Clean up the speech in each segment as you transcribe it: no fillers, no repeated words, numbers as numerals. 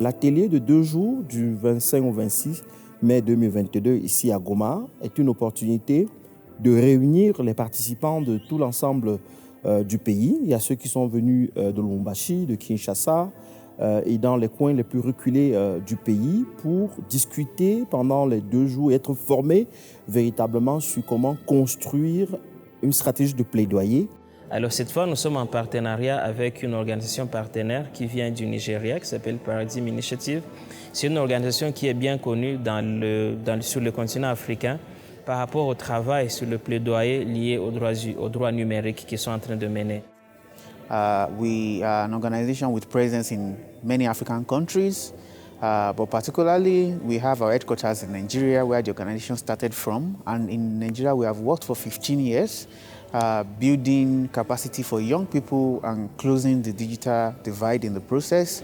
L'atelier de 2 jours du 25 au 26 mai 2022 ici à Goma est une opportunité de réunir les participants de tout l'ensemble du pays. Il y a ceux qui sont venus de Lubumbashi, de Kinshasa et dans les coins les plus reculés du pays pour discuter pendant les 2 jours et être formés véritablement sur comment construire une stratégie de plaidoyer. Alors cette fois, nous sommes en partenariat avec une organisation partenaire qui vient du Nigeria, qui s'appelle Paradigm Initiative. C'est une organisation qui est bien connue sur le continent africain par rapport au travail sur le plaidoyer lié aux droits numériques qu'ils sont en train de mener. We are an organization with presence in many African countries, but particularly we have our headquarters in Nigeria, where the organization started from. And in Nigeria, we have worked for 15 years, building capacity for young people and closing the digital divide in the process.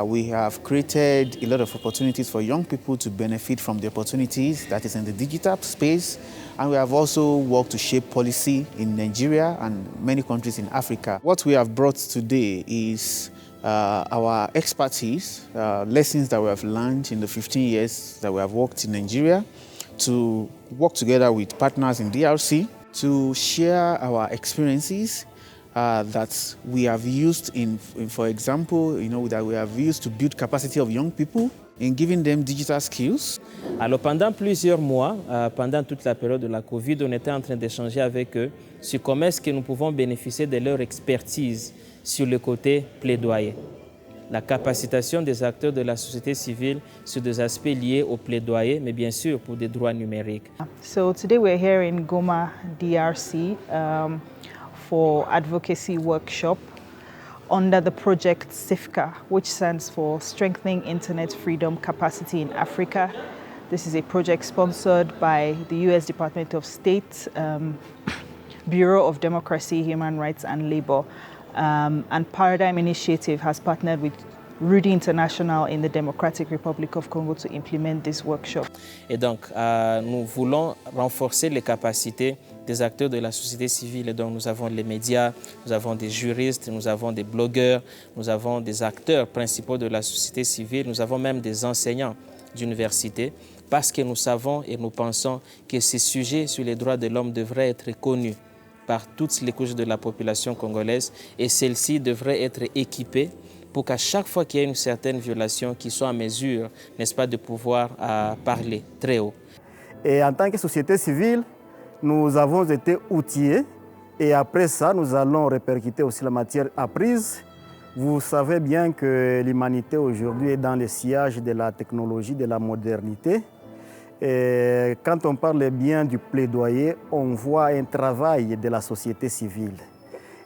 We have created a lot of opportunities for young people to benefit from the opportunities that is in the digital space. And we have also worked to shape policy in Nigeria and many countries in Africa. What we have brought today is our expertise, lessons that we have learned in the 15 years that we have worked in Nigeria, to work together with partners in DRC, to share our experiences that we have used for example, that we have used to build capacity of young people in giving them digital skills. Alors pendant plusieurs mois, pendant toute la période de la Covid, on était en train d'échanger avec eux sur comment est-ce que nous pouvons bénéficier de leur expertise sur le côté plaidoyer. La capacitation des acteurs de la société civile sur des aspects liés au plaidoyer, mais bien sûr pour des droits numériques. So today we're here in Goma, DRC, for advocacy workshop under the project SIFCA, which stands for Strengthening Internet Freedom Capacity in Africa. This is a project sponsored by the U.S. Department of State, Bureau of Democracy, Human Rights and Labor, and Paradigm Initiative has partnered with Rudy International in the Democratic Republic of Congo to implement this workshop. Et donc, nous voulons renforcer les capacités des acteurs de la société civile. Et donc, nous avons les médias, nous avons des juristes, nous avons des blogueurs, nous avons des acteurs principaux de la société civile, nous avons même des enseignants d'université, parce que nous savons et nous pensons que ces sujets sur les droits de l'homme devraient être connus par toutes les couches de la population congolaise et celles-ci devraient être équipées pour qu'à chaque fois qu'il y a une certaine violation, qu'ils soient en mesure, n'est-ce pas, de pouvoir parler très haut. Et en tant que société civile, nous avons été outillés et après ça, nous allons répercuter aussi la matière apprise. Vous savez bien que l'humanité aujourd'hui est dans le sillage de la technologie, de la modernité. Et quand on parle bien du plaidoyer, on voit un travail de la société civile.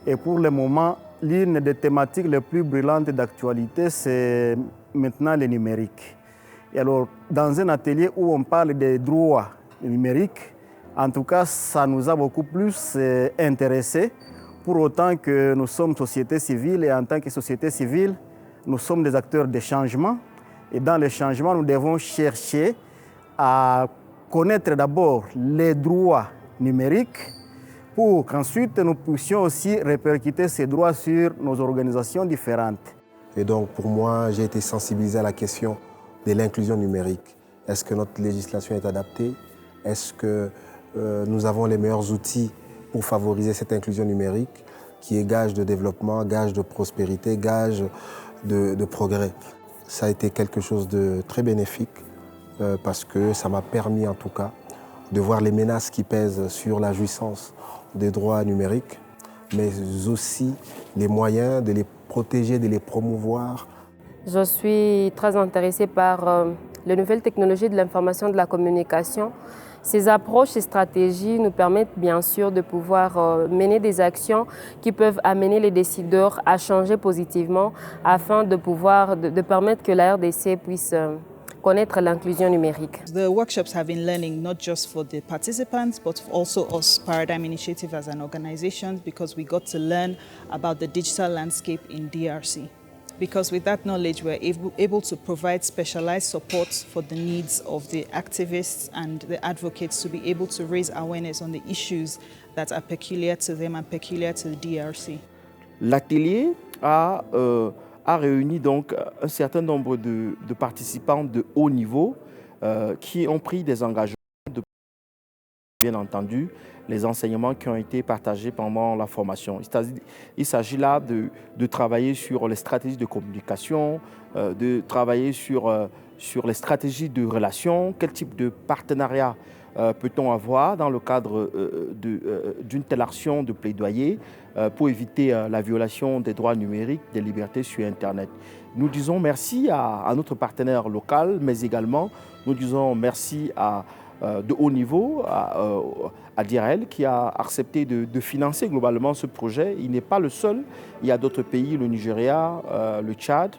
Et pour le moment, l'une des thématiques les plus brillantes d'actualité, c'est maintenant le numérique. Et alors, dans un atelier où on parle des droits numériques, en tout cas, ça nous a beaucoup plus intéressés, pour autant que nous sommes société civile et en tant que société civile, nous sommes des acteurs de changement. Et dans le changement, nous devons chercher à connaître d'abord les droits numériques pour qu'ensuite nous puissions aussi répercuter ces droits sur nos organisations différentes. Et donc pour moi, j'ai été sensibilisé à la question de l'inclusion numérique. Est-ce que notre législation est adaptée? Est-ce que nous avons les meilleurs outils pour favoriser cette inclusion numérique qui est gage de développement, gage de prospérité, gage de progrès? Ça a été quelque chose de très bénéfique parce que ça m'a permis en tout cas de voir les menaces qui pèsent sur la jouissance des droits numériques, mais aussi les moyens de les protéger, de les promouvoir. Je suis très intéressée par les nouvelles technologies de l'information et de la communication. Ces approches et stratégies nous permettent bien sûr de pouvoir mener des actions qui peuvent amener les décideurs à changer positivement afin de pouvoir de permettre que la RDC puisse connaître l'inclusion numérique. The workshops have been learning not just for the participants, but also us, Paradigm Initiative as an organization, because we got to learn about the digital landscape in DRC. Because with that knowledge, we're able to provide specialized support for the needs of the activists and the advocates to be able to raise awareness on the issues that are peculiar to them and peculiar to the DRC. L'atelier a a réuni donc un certain nombre de participants de haut niveau qui ont pris des engagements de, bien entendu, les enseignements qui ont été partagés pendant la formation. Il s'agit là de travailler sur les stratégies de communication, de travailler sur les stratégies de relations, quel type de partenariat peut-on avoir dans le cadre d'une telle action de plaidoyer pour éviter la violation des droits numériques, des libertés sur Internet. Nous disons merci à notre partenaire local, mais également nous disons merci de haut niveau à DIREL qui a accepté de financer globalement ce projet. Il n'est pas le seul, il y a d'autres pays, le Nigeria, le Tchad,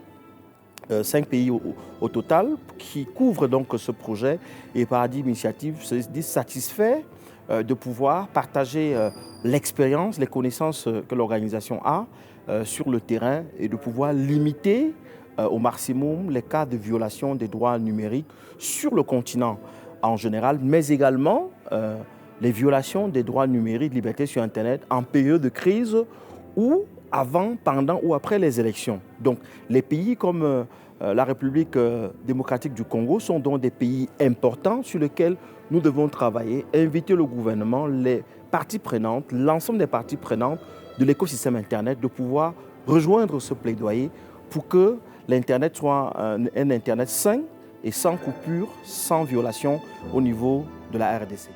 5 pays au total qui couvrent donc ce projet, et Paradigme Initiative se dit satisfait de pouvoir partager l'expérience, les connaissances que l'organisation a sur le terrain et de pouvoir limiter au maximum les cas de violation des droits numériques sur le continent en général, mais également les violations des droits numériques, libertés sur Internet en période de crise ou avant, pendant ou après les élections. Donc les pays comme la République démocratique du Congo sont donc des pays importants sur lesquels nous devons travailler, inviter le gouvernement, les parties prenantes, l'ensemble des parties prenantes de l'écosystème Internet de pouvoir rejoindre ce plaidoyer pour que l'Internet soit un Internet sain et sans coupure, sans violation au niveau de la RDC.